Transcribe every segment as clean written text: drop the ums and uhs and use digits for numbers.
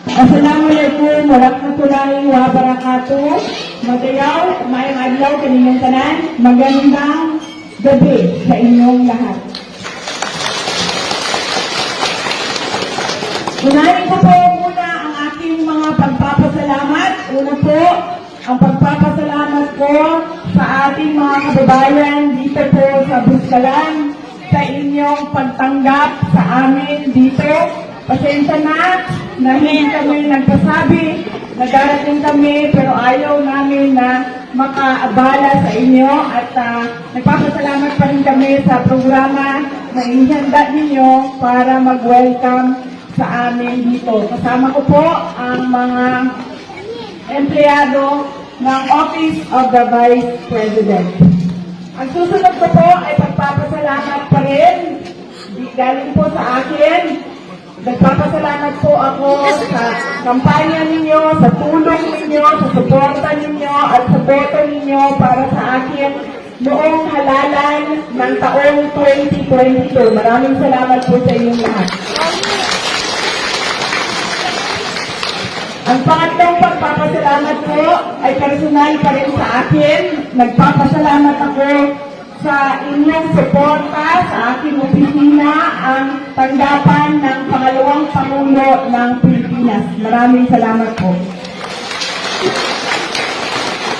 Assalamualaikum warahmatullahi wabarakatuh. Magayaw, mayang adlaw kaninyong tanan. Magandang gabi sa inyong lahat. Unahin ko po muna ang aking mga pagpapasalamat. Una po, ang pagpapasalamat ko sa ating mga kababayan dito po sa Buskalan sa inyong pagtanggap sa amin dito. Pasensya na hindi kami nagpasabi na darating kami pero ayaw namin na makaabala sa inyo at nagpapasalamat pa rin kami sa programa na inihanda ninyo para mag-welcome sa amin dito. Kasama ko po ang mga empleyado ng Office of the Vice President. Ang susunod ko po ay pagpapasalamat pa rin. Galing po sa akin. Nagpapasalamat po ako sa kampanya ninyo, sa tulong ninyo, sa suporta ninyo at sa boto ninyo para sa akin noong halalan ng taong 2022. Maraming salamat po sa inyong lahat. Ang pangatlong pagpapasalamat ko ay personal pa rin sa akin. Nagpapasalamat ako sa inyong suporta sa aking opisina, ang tanggapan ng pangalawang Pangulo ng Pilipinas. Maraming salamat po.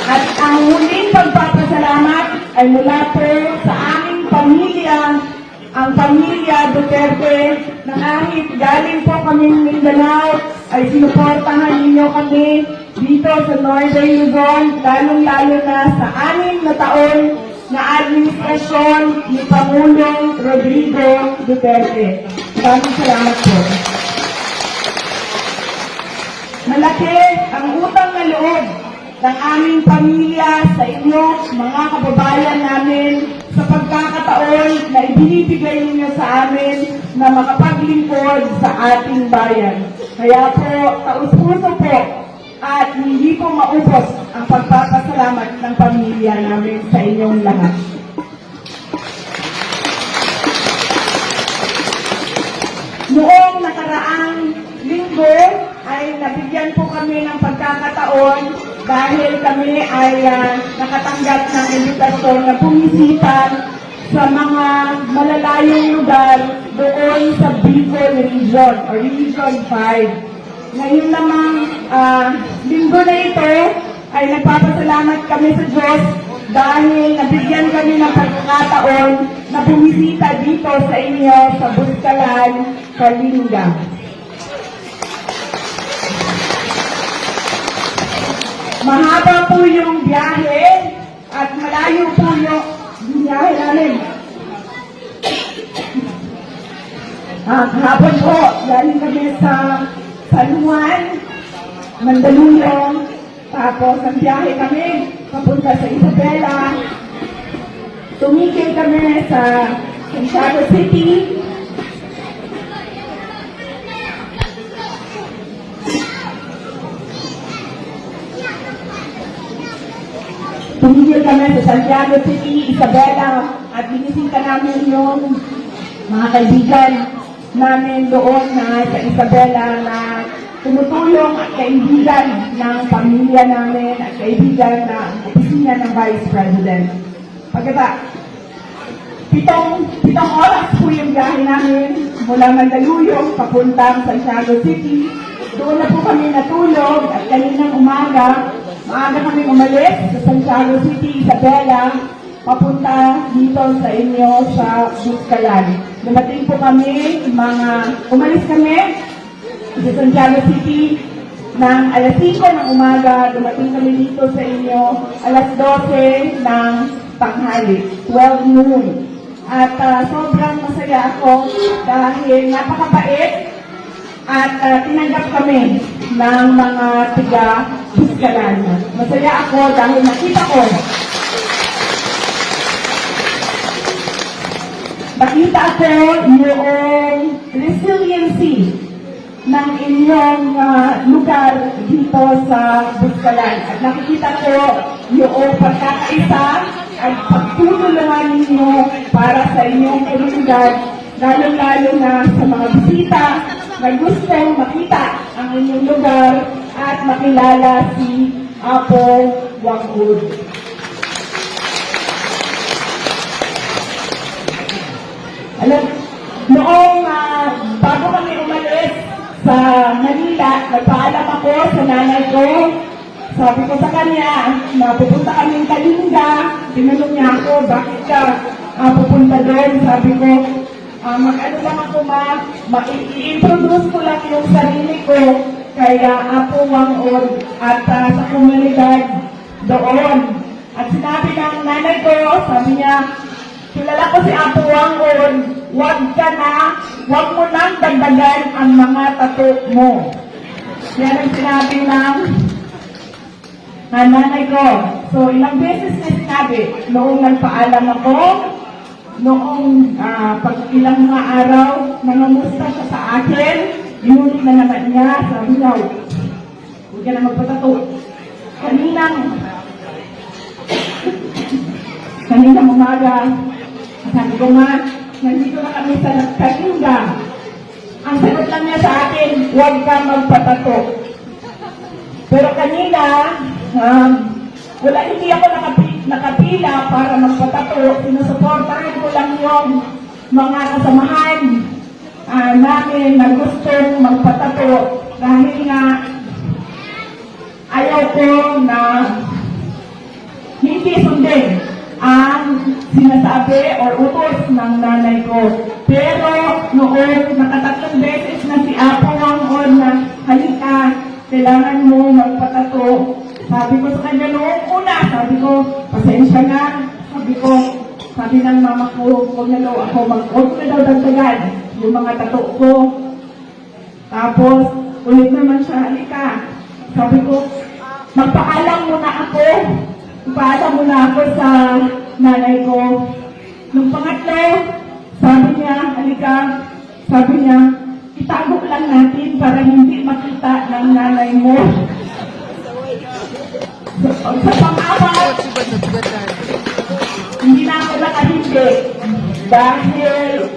At ang huling pagpapasalamat ay mula po sa aming pamilya, ang pamilya Duterte, na kahit galing po kaming Mindanao, ay sinuportahan ninyo kami dito sa Northern Luzon, lalong-lalo na sa 6 na taon na administrasyon ni Pangulong Rodrigo Duterte. Maraming salamat po. Malaki ang utang na loob ng aming pamilya sa inyo, mga kababayan namin, sa pagkakataon na ibinibigay ninyo sa amin na makapaglingkod sa ating bayan. Kaya po, taus-puso po at hindi po maubos ang pagpapasalamat ng pamilya namin sa inyong lahat. Noong nakaraang linggo ay nabigyan po kami ng pagkakataon dahil kami ay nakatanggap ng imbitasyon na bumisita sa mga malalayong lugar doon sa Bicol Region o Region 5. Ngayon namang linggo na ito ay nagpapasalamat kami sa Diyos dahil nabigyan kami ng pagkakataon na bumisita dito sa inyo sa Buskalan, Kalinga. Mahaba po yung biyahe at malayo po yung biyahe namin. Kahapon po, galing kami sa San Juan, Mandaluyong, tapos ang biyahe kami papunta sa Isabela. Tumigil kami sa Santiago City. Tumigil kami sa Santiago City, Isabela, at binisita namin yung mga kaibigan namin doon na sa Isabela na tumutulong at kaibigan ng pamilya namin at kaibigan ng opisina ng Vice President. Pitong oras po yung biyahe namin mula Mandaluyong papuntang Santiago City. Doon na po kami natulog at kaninang umaga, maaga kami umalis sa Santiago City, Isabela, papunta dito sa inyo sa Buskalan. Dumating po kami, umalis kami sa Santiago City ng alas 5 ng umaga, dumating kami dito sa inyo alas 12 ng tanghali, 12 noon. At sobrang masaya ako dahil napakabait at tinanggap kami ng mga tiga-Buskalan. Masaya ako dahil nakita ko yung resiliency ng inyong lugar dito sa Buskalan. At nakikita ko yung pagkakaisa at pagtutulungan ninyo para sa inyong komunidad, lalo-lalo na sa mga bisita na gustong makita ang ang inyong lugar at makilala si Apo Wangud. Alam, noong bago kami umalis sa Manila, nagpaalam ako sa nanay ko. Sabi ko sa kanya, pupunta kaming Kalinga. Tinanong niya ako, bakit ka pupunta doon? Sabi ko, mag-ano lang ako i-introduce ko lang yung sarili ko kaya Apo Wangud at sa komunidad doon. At sinabi ng nanay ko, sabi niya, kilala ko si Apo Wangud, wag mo nang dagdagan ang mga tato mo. Yan ang sinabi ng nanay ko. So, ilang beses na sinabi, noong nagpaalam ako, noong ilang mga araw, nangamusta siya sa akin, inulit na naman niya, sabi niya, huwag ka na magpatato. Kaninang umaga, sabi ko nga, nandito na kami sa Kalinga. Ang sagot lang niya sa akin, huwag ka magpatato. Pero kanina, hindi ako nakapila para magpatato. Sinusuportahan ko lang yung mga kasamahan namin na gustong magpatato dahil nga ayaw ko na hindi sundin ang sinasabi or utos ng nanay ko. Pero noong nakatatlong beses na si Apo Wangud na halika, kailangan mo magpatato. Sabi ko sa kanya noong una, sabi ko, pasensya na. Sabi ng mama ko, huwag na daw dagdagan yung mga tato ko. Tapos, ulit naman siya, halika. Sabi ko, magpaalam muna ako. Magpaalam muna ako sa nanay ko. Nung pangatlo, sabi niya, halika. Sabi niya, itago lang natin para hindi makita ng nanay mo. Sa pang-apat, hindi na ako nakahindi dahil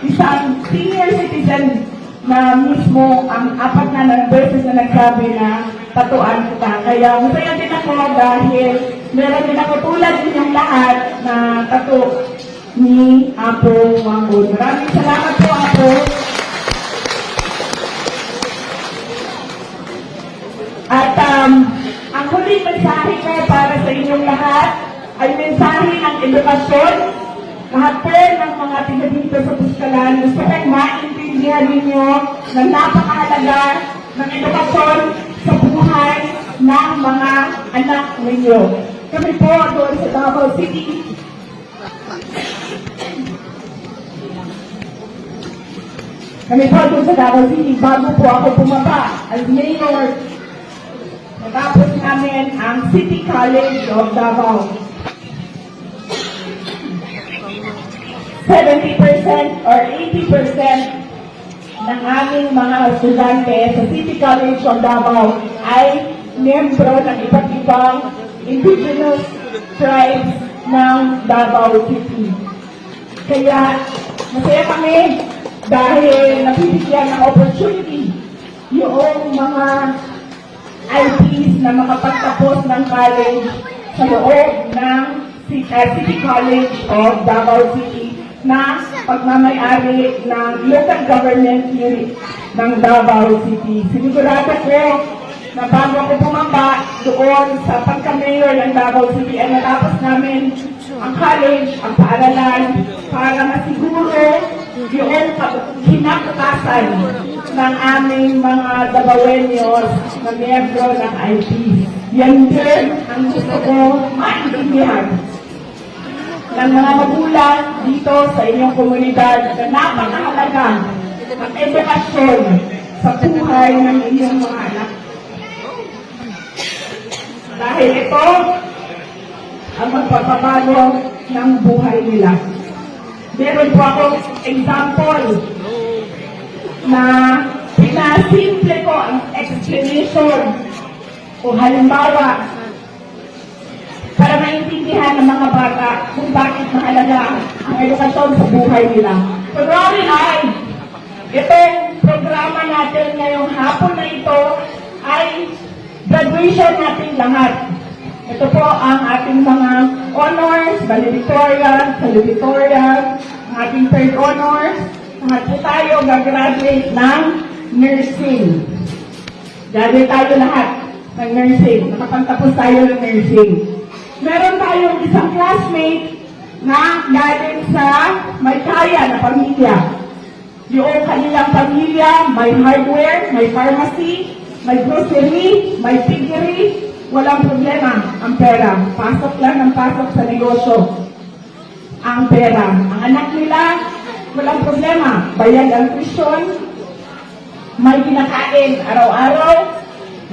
isang senior citizen na mismo ang apat na beses na nagsabi na tatuan kita. Kaya masaya din ako dahil meron din ako tulad ninyong lahat na tato ni Apo Wangud. Maraming salamat po, Apo. At ang huling mensahe ko para sa inyong lahat ay mensahe ng edukasyon. Lahat po ng mga tiga dito sa Puskalan, gusto kong maintindihan ninyo na napakahalaga ng edukasyon sa buhay ng mga anak ninyo. Kami po doon sa Davao City, bago po ako bumaba as mayor, natapos namin ang City College of Davao. 70% or 80% ng aming mga estudyante sa City College of Davao ay miyembro ng iba't ibang indigenous tribes ng Davao City. Kaya masaya kami dahil nabibigyan ng opportunity yung mga IPs na makapagtapos ng college sa loob ng City College of Davao City na pagmamayari ng local government unit ng Davao City. Sinigurado ko na bago ako bumaba doon sa pagka-mayor ng Davao City ay natapos namin ang college, ang paaralan para masiguro yung kinakatasan ng aming mga Davaoeños na miyembro ng IP. Yan din ang gusto ko maintindihan ng mga magulang dito sa inyong komunidad na napakahalaga ng edukasyon sa buhay ng inyong mga anak. Dahil ito ang magpapabago ng buhay nila. Meron po akong example na pinasimple ko ang explanation o halimbawa para maintindihan ng mga bata kung bakit mahalaga ang edukasyon sa buhay nila. Kunwari ay, itong programa natin ngayong hapon na ito ay graduation natin lahat. Ito po ang ating mga honors, valedictorian, salutatorian, ang ating third honors. Lahat po tayo gagraduate ng nursing. Graduate tayo lahat ng nursing. Nakapagtapos tayo ng nursing. Meron tayong isang classmate na galing sa may kaya na pamilya. Yung kanilang pamilya, may hardware, may pharmacy, may grocery, may piggery, walang problema ang pera. Pasok lang ng pasok sa negosyo ang pera. Ang anak nila, walang problema. Bayad ang tuition, may kinakain araw-araw,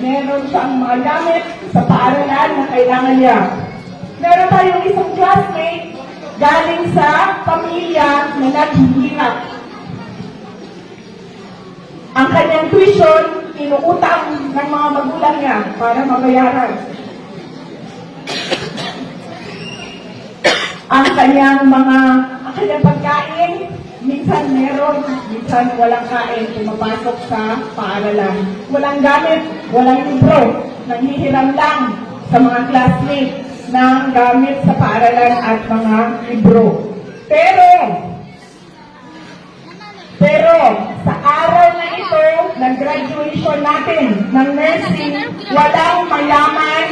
meron siyang mga gamit sa paaralan na kailangan niya. Meron tayong isang classmate galing sa pamilya na naghihirap. Ang kanyang tuition, inuutang ng mga magulang niya para mabayaran. Ang kanyang pagkain, minsan meron, minsan walang kain, pumapasok sa paaralan. Walang gamit, walang libro, nanghihiram lang sa mga classmates ng gamit sa paaralan at mga libro. Pero, sa araw na ito, ng graduation natin ng nursing, walang mayaman,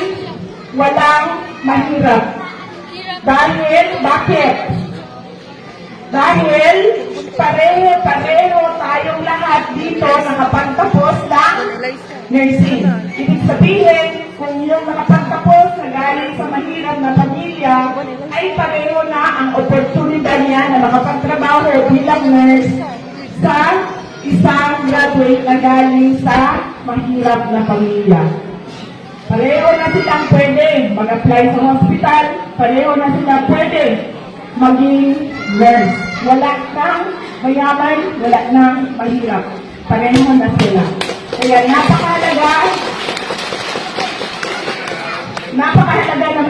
walang mahirap. Bakit? Dahil pareho tayong lahat dito nakapagtapos ng nursing. Ibig sabihin, kung yung nakapagtapos na galing sa mahirap na pamilya, ay pareho na ang oportunidad niya na makapagtrabaho bilang nurse sa isang graduate na galing sa mahirap na pamilya. Pareho na silang pwede mag-apply sa hospital, pareho na silang pwede maging nurse. Wala nang mayaman, wala nang mahirap. Pareho na sila. Kaya napakahalaga na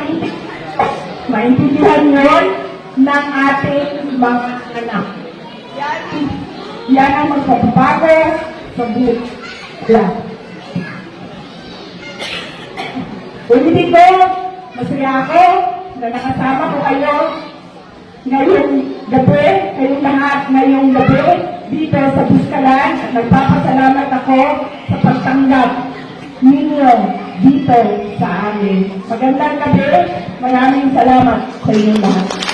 maintindihan yun ng ating mga anak. Yan ang magpapabago sa buhay. Ulitin ko, masaya ako na nakasama ko kayo ngayong gabi, kayong lahat ngayong gabi dito sa Buskalan. At nagpapasalamat ako sa pagtanggap ninyo dito sa amin. Magandang gabi, maraming salamat sa inyong lahat.